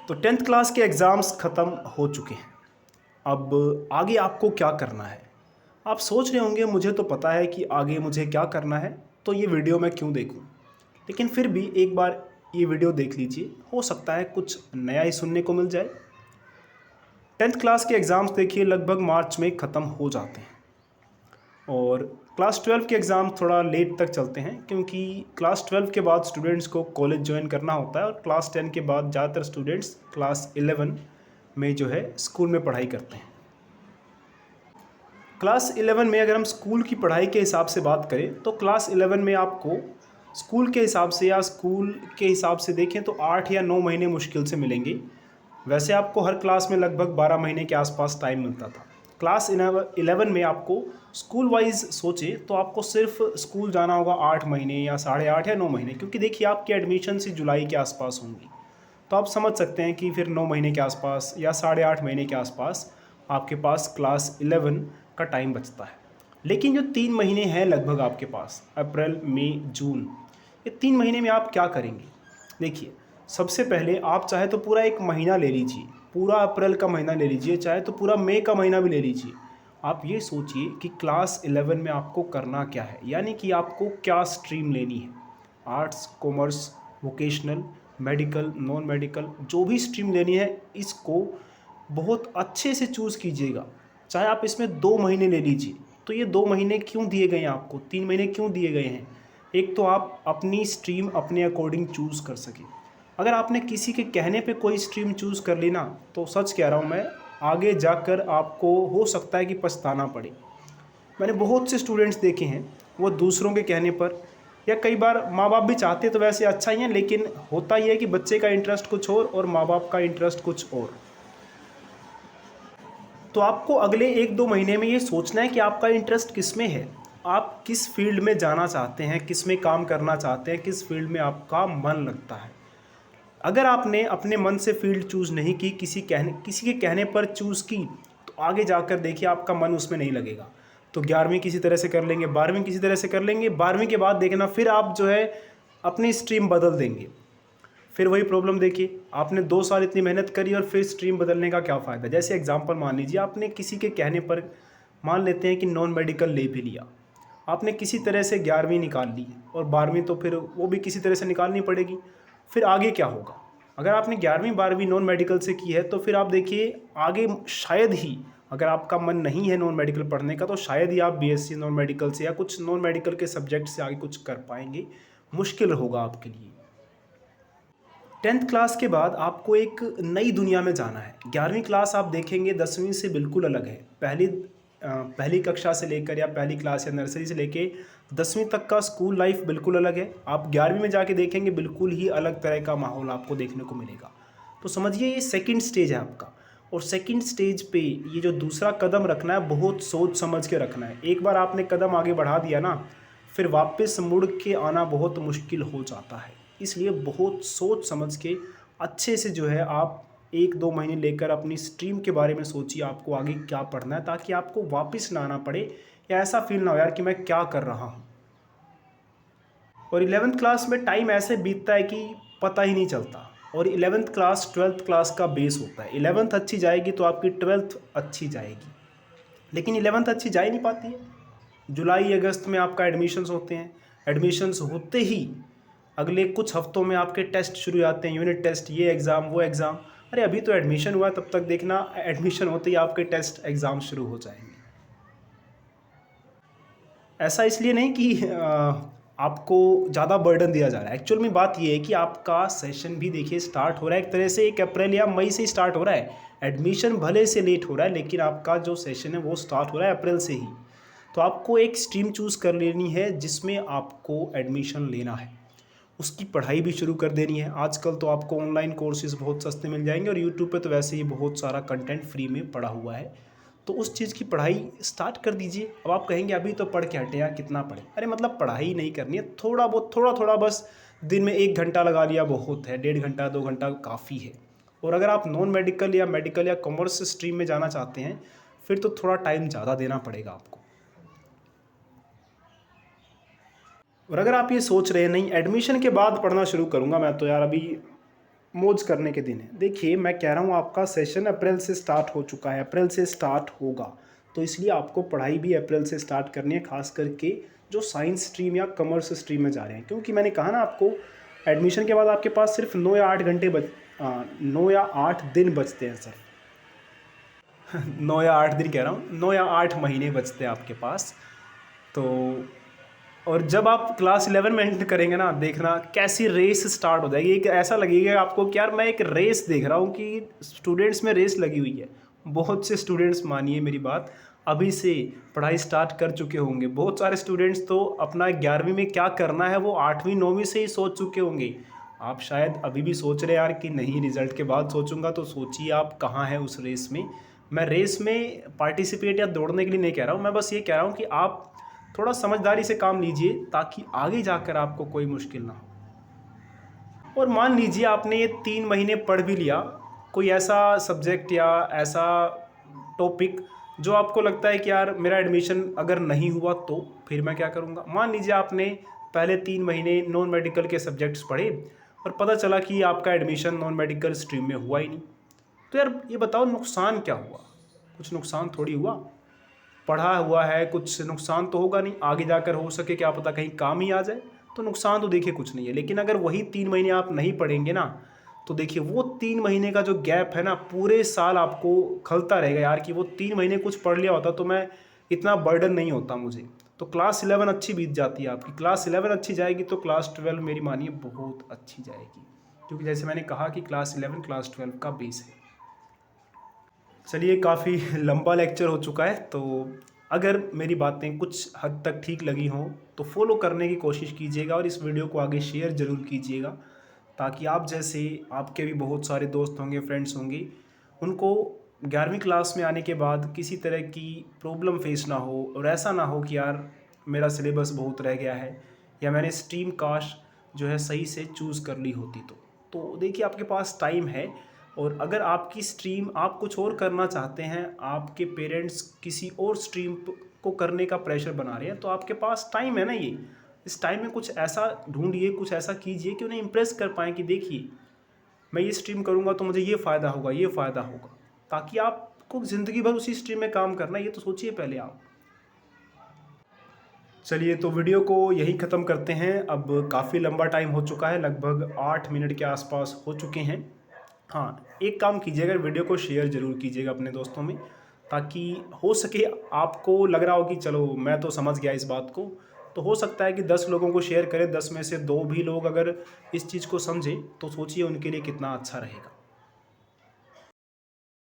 तो 10th class के exams ख़त्म हो चुके हैं। अब आगे आपको क्या करना है? आप सोच रहे होंगे मुझे तो पता है कि आगे मुझे क्या करना है, तो ये वीडियो मैं क्यों देखूं? लेकिन फिर भी एक बार ये वीडियो देख लीजिए, हो सकता है कुछ नया ही सुनने को मिल जाए। 10th क्लास के एग्ज़ाम्स देखिए लगभग मार्च में ख़त्म हो जाते हैं और क्लास 12 के एग्ज़ाम थोड़ा लेट तक चलते हैं, क्योंकि क्लास 12 के बाद स्टूडेंट्स को कॉलेज ज्वाइन करना होता है और क्लास 10 के बाद ज़्यादातर स्टूडेंट्स क्लास 11 में जो है स्कूल में पढ़ाई करते हैं। क्लास 11 में अगर हम स्कूल की पढ़ाई के हिसाब से बात करें तो क्लास 11 में आपको स्कूल के हिसाब से या स्कूल के हिसाब से देखें तो 8 या 9 महीने मुश्किल से मिलेंगे। वैसे आपको हर क्लास में लगभग 12 महीने के आसपास टाइम मिलता था। क्लास 11 में आपको स्कूल वाइज सोचे तो आपको सिर्फ स्कूल जाना होगा 8 महीने या 8.5 या 9 महीने, क्योंकि देखिए आपकी एडमिशन से जुलाई के आसपास होंगी। तो आप समझ सकते हैं कि फिर 9 महीने के आसपास या 8.5 महीने के आसपास आपके पास क्लास 11 का टाइम बचता है। लेकिन जो 3 महीने हैं लगभग आपके पास, अप्रैल मई जून, ये 3 महीने में आप क्या करेंगे? देखिए, सबसे पहले आप चाहे तो पूरा एक महीना ले लीजिए, पूरा अप्रैल का महीना ले लीजिए, चाहे तो पूरा मई का महीना भी ले लीजिए। आप ये सोचिए कि क्लास 11 में आपको करना क्या है, यानी कि आपको क्या स्ट्रीम लेनी है। Arts, commerce, vocational, medical, non medical, जो भी स्ट्रीम लेनी है इसको बहुत अच्छे से चूज़ कीजिएगा। चाहे आप इसमें 2 महीने ले लीजिए। तो ये 2 महीने क्यों दिए गए हैं आपको, 3 महीने क्यों दिए गए हैं? एक तो आप अपनी स्ट्रीम अपने अकॉर्डिंग चूज़ कर सकें। अगर आपने किसी के कहने पे कोई स्ट्रीम चूज़ कर ली ना, तो सच कह रहा हूँ मैं, आगे जाकर आपको हो सकता है कि पछताना पड़े। मैंने बहुत से स्टूडेंट्स देखे हैं, वो दूसरों के कहने पर, या कई बार माँ बाप भी चाहते तो वैसे अच्छा ही है, लेकिन होता ही है कि बच्चे का इंटरेस्ट कुछ और माँ बाप का इंटरेस्ट कुछ और। तो आपको अगले 1-2 महीने में ये सोचना है कि आपका इंटरेस्ट किस में है, आप किस फील्ड में जाना चाहते हैं, किस में काम करना चाहते हैं, किस फील्ड में आपका मन लगता है। अगर आपने अपने मन से फील्ड चूज़ नहीं की, किसी के कहने पर चूज़ की, तो आगे जाकर देखिए आपका मन उसमें नहीं लगेगा। तो 11वीं किसी तरह से कर लेंगे, 12वीं किसी तरह से कर लेंगे, 12वीं के बाद देखना फिर आप जो है अपनी स्ट्रीम बदल देंगे। फिर वही प्रॉब्लम देखिए, आपने 2 साल इतनी मेहनत करी और फिर स्ट्रीम बदलने का क्या फ़ायदा? जैसे एग्जांपल मान लीजिए, आपने किसी के कहने पर, मान लेते हैं कि नॉन मेडिकल ले भी लिया, आपने किसी तरह से 11वीं निकाल ली और 12वीं तो फिर वो भी किसी तरह से निकालनी पड़ेगी। फिर आगे क्या होगा? अगर आपने 11वीं 12वीं नॉन मेडिकल से की है तो फिर आप देखिए आगे शायद ही, अगर आपका मन नहीं है नॉन मेडिकल पढ़ने का, तो शायद ही आप बीएससी नॉन मेडिकल से या कुछ नॉन मेडिकल के सब्जेक्ट से आगे कुछ कर पाएंगे। मुश्किल होगा आपके लिए। 10th क्लास के बाद आपको एक नई दुनिया में जाना है। 11वीं क्लास आप देखेंगे 10वीं से बिल्कुल अलग है। पहली कक्षा से लेकर या पहली क्लास या नर्सरी से लेके 10वीं तक का स्कूल लाइफ बिल्कुल अलग है। आप 11वीं में जाके देखेंगे बिल्कुल ही अलग तरह का माहौल आपको देखने को मिलेगा। तो समझिए ये सेकंड स्टेज है आपका, और सेकंड स्टेज पे ये जो दूसरा कदम रखना है बहुत सोच समझ के रखना है। एक बार आपने कदम आगे बढ़ा दिया ना, फिर वापस मुड़ के आना बहुत मुश्किल हो जाता है। इसलिए बहुत सोच समझ के अच्छे से जो है आप 1-2 महीने लेकर अपनी स्ट्रीम के बारे में सोचिए, आपको आगे क्या पढ़ना है, ताकि आपको वापस ना आना पड़े या ऐसा फील ना हो यार कि मैं क्या कर रहा हूँ। और 11th क्लास में टाइम ऐसे बीतता है कि पता ही नहीं चलता। और 11th क्लास 12th क्लास का बेस होता है। 11th अच्छी जाएगी तो आपकी 12th अच्छी जाएगी, लेकिन 11th अच्छी जा ही नहीं पाती है। जुलाई अगस्त में आपका एडमिशन्स होते हैं, एडमिशन्स होते ही अगले कुछ हफ्तों में आपके टेस्ट शुरू हो जाते हैं, यूनिट टेस्ट, ये एग्ज़ाम वो एग्ज़ाम। अरे अभी तो एडमिशन हुआ, तब तक देखना एडमिशन होते ही आपके टेस्ट एग्ज़ाम शुरू हो जाएंगे। ऐसा इसलिए नहीं कि आपको ज़्यादा बर्डन दिया जा रहा है। एक्चुअल में बात ये है कि आपका सेशन भी देखिए स्टार्ट हो रहा है एक तरह से 1 अप्रैल या मई से स्टार्ट हो रहा है। एडमिशन भले से लेट हो रहा है, लेकिन आपका जो सेशन है वो स्टार्ट हो रहा है अप्रैल से ही। तो आपको एक स्ट्रीम चूज़ कर लेनी है जिसमें आपको एडमिशन लेना है, उसकी पढ़ाई भी शुरू कर देनी है। आजकल तो आपको ऑनलाइन कोर्सेज़ बहुत सस्ते मिल जाएंगे और यूट्यूब पे तो वैसे ही बहुत सारा कंटेंट फ्री में पड़ा हुआ है। तो उस चीज़ की पढ़ाई स्टार्ट कर दीजिए। अब आप कहेंगे अभी तो पढ़ के हटे यार, कितना पढ़े? अरे मतलब पढ़ाई नहीं करनी है, थोड़ा बहुत, थोड़ा थोड़ा बस, दिन में 1 घंटा लगा लिया बहुत है, 1.5 घंटा 2 घंटा काफ़ी है। और अगर आप नॉन मेडिकल या मेडिकल या कॉमर्स स्ट्रीम में जाना चाहते हैं, फिर तो थोड़ा टाइम ज़्यादा देना पड़ेगा आपको। और अगर आप ये सोच रहे हैं नहीं एडमिशन के बाद पढ़ना शुरू करूँगा मैं, तो यार अभी मौज करने के दिन है। देखिए मैं कह रहा हूँ आपका सेशन अप्रैल से स्टार्ट हो चुका है, अप्रैल से स्टार्ट होगा, तो इसलिए आपको पढ़ाई भी अप्रैल से स्टार्ट करनी है, खास करके जो साइंस स्ट्रीम या कॉमर्स स्ट्रीम में जा रहे हैं। क्योंकि मैंने कहा ना आपको, एडमिशन के बाद आपके पास सिर्फ 9 या 8 घंटे 9 या 8 दिन बचते हैं सर। 9 या 8 दिन कह रहा हूँ, 9 या 8 महीने बचते हैं आपके पास। तो और जब आप क्लास 11 में एंटर करेंगे ना, देखना कैसी रेस स्टार्ट हो जाएगी। एक ऐसा लगेगा आपको कि यार मैं एक रेस देख रहा हूँ, कि स्टूडेंट्स में रेस लगी हुई है। बहुत से स्टूडेंट्स, मानिए मेरी बात, अभी से पढ़ाई स्टार्ट कर चुके होंगे। बहुत सारे स्टूडेंट्स तो अपना 11वीं में क्या करना है वो 8वीं 9वीं से ही सोच चुके होंगे। आप शायद अभी भी सोच रहे यार कि नहीं रिजल्ट के बाद सोचूंगा, तो सोचिए आप कहाँ हैं उस रेस में। मैं रेस में पार्टिसिपेट या दौड़ने के लिए नहीं कह रहा हूँ, मैं बस ये कह रहा हूँ कि आप थोड़ा समझदारी से काम लीजिए, ताकि आगे जाकर आपको कोई मुश्किल ना हो। और मान लीजिए आपने ये 3 महीने पढ़ भी लिया, कोई ऐसा सब्जेक्ट या ऐसा टॉपिक जो आपको लगता है कि यार मेरा एडमिशन अगर नहीं हुआ तो फिर मैं क्या करूँगा। मान लीजिए आपने पहले 3 महीने नॉन मेडिकल के सब्जेक्ट्स पढ़े और पता चला कि आपका एडमिशन नॉन मेडिकल स्ट्रीम में हुआ ही नहीं, तो यार ये बताओ नुकसान क्या हुआ? कुछ नुकसान थोड़ी हुआ। पढ़ा हुआ है, कुछ नुकसान तो होगा नहीं, आगे जाकर हो सके क्या पता कहीं काम ही आ जाए, तो नुकसान तो देखिए कुछ नहीं है। लेकिन अगर वही 3 महीने आप नहीं पढ़ेंगे ना, तो देखिए वो 3 महीने का जो गैप है ना, पूरे साल आपको खलता रहेगा यार कि वो 3 महीने कुछ पढ़ लिया होता तो मैं इतना बर्डन नहीं होता मुझे। तो क्लास 11 अच्छी बीत जाती है आपकी, क्लास 11 अच्छी जाएगी तो क्लास 12 मेरी मानिए बहुत अच्छी जाएगी, क्योंकि जैसे मैंने कहा कि क्लास 11 क्लास 12 का बेस है। चलिए काफ़ी लंबा लेक्चर हो चुका है, तो अगर मेरी बातें कुछ हद तक ठीक लगी हों तो फॉलो करने की कोशिश कीजिएगा और इस वीडियो को आगे शेयर ज़रूर कीजिएगा, ताकि आप जैसे आपके भी बहुत सारे दोस्त होंगे, फ्रेंड्स होंगे, उनको 11वीं क्लास में आने के बाद किसी तरह की प्रॉब्लम फेस ना हो, और ऐसा ना हो कि यार मेरा सिलेबस बहुत रह गया है या मैंने स्ट्रीम काश जो है सही से चूज़ कर ली होती। तो देखिए आपके पास टाइम है, और अगर आपकी स्ट्रीम आप कुछ और करना चाहते हैं, आपके पेरेंट्स किसी और स्ट्रीम को करने का प्रेशर बना रहे हैं, तो आपके पास टाइम है ना, ये इस टाइम में कुछ ऐसा ढूंढिए, कुछ ऐसा कीजिए कि उन्हें इम्प्रेस कर पाएँ कि देखिए मैं ये स्ट्रीम करूँगा तो मुझे ये फ़ायदा होगा, ये फ़ायदा होगा, ताकि आपको ज़िंदगी भर उसी स्ट्रीम में काम करना है। ये तो सोचिए पहले आप। चलिए तो वीडियो को यही ख़त्म करते हैं, अब काफ़ी लंबा टाइम हो चुका है, लगभग 8 मिनट के आसपास हो चुके हैं। हाँ, एक काम कीजिएगा, वीडियो को शेयर ज़रूर कीजिएगा अपने दोस्तों में, ताकि हो सके आपको लग रहा हो कि चलो मैं तो समझ गया इस बात को, तो हो सकता है कि 10 लोगों को शेयर करें, 10 में से 2 भी लोग अगर इस चीज़ को समझें तो सोचिए उनके लिए कितना अच्छा रहेगा।